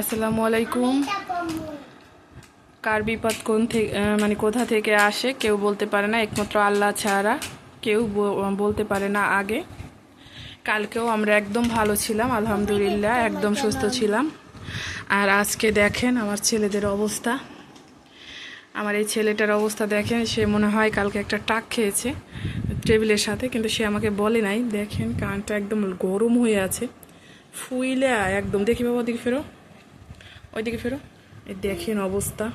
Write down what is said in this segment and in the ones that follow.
আসসালামু আলাইকুম। কার বিপদ কোন থেকে মানে কোথা থেকে আসে কেউ বলতে পারে না, একমাত্র আল্লাহ ছাড়া কেউ বলতে পারে না। আগে কালকেও আমরা একদম ভালো ছিলাম, আলহামদুলিল্লাহ একদম সুস্থ ছিলাম। আর আজকে দেখেন আমার ছেলেদের অবস্থা, আমার এই ছেলেটার অবস্থা দেখেন। সে মনে হয় কালকে একটা টাক খেয়েছে টেবিলের সাথে, কিন্তু সে আমাকে বলে নাই। দেখেন কানটা একদম গরম হয়ে আছে, ফুইলে একদম। দেখি বাবা, ওদিকে ফেরো, ওইদিকে ফেরো। এই দেখেন অবস্থা।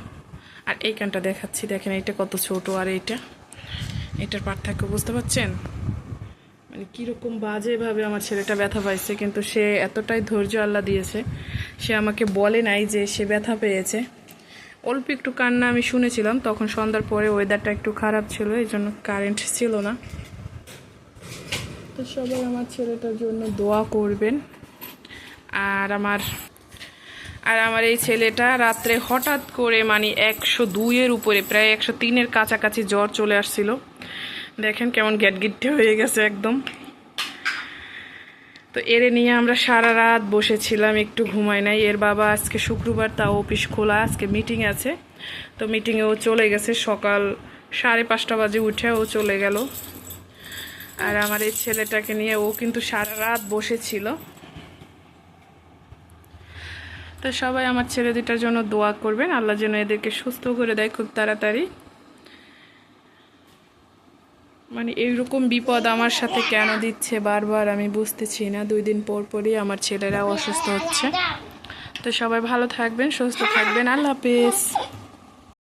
আর এই কানটা দেখাচ্ছি, দেখেন এইটা কত ছোট আর এটার পার্থক্য বুঝতে পারছেন? মানে কীরকম বাজেভাবে আমার ছেলেটা ব্যথা পাইছে, কিন্তু সে এতটাই ধৈর্য আল্লাহ দিয়েছে, সে আমাকে বলে নাই যে সে ব্যথা পেয়েছে। অল্প একটু কান্না আমি শুনেছিলাম, তখন সন্ধ্যার পরে ওয়েদারটা একটু খারাপ ছিল, এই জন্য কারেন্ট ছিল না। তো সবাই আমার ছেলেটার জন্য দোয়া করবেন। আর আমার এই ছেলেটা রাত্রে হঠাৎ করে মানে 102-এর উপরে, প্রায় 103-এর কাছাকাছি জ্বর চলে আসছিল। দেখেন কেমন গ্যাটগিট্টে হয়ে গেছে একদম। তো এরে নিয়ে আমরা সারা রাত বসেছিলাম, একটু ঘুমাই নাই। এর বাবা আজকে শুক্রবার, তাও অফিস খোলা, আজকে মিটিং আছে। তো মিটিংয়ে ও চলে গেছে, সকাল 5:30 বাজে উঠে ও চলে গেল। আর আমার এই ছেলেটাকে নিয়ে ও কিন্তু সারা রাত বসেছিল। তো সবাই আমার ছেলে দুটার জন্য দোয়া করবেন, আল্লাহ যেন এদেরকে সুস্থ করে দেয় খুব তাড়াতাড়ি। মানে এইরকম বিপদ আমার সাথে কেন দিচ্ছে বারবার আমি বুঝতেছি না। 2 দিন পর পরই আমার ছেলেরা অসুস্থ হচ্ছে। তো সবাই ভালো থাকবেন, সুস্থ থাকবেন। আল্লাহ হাফেজ।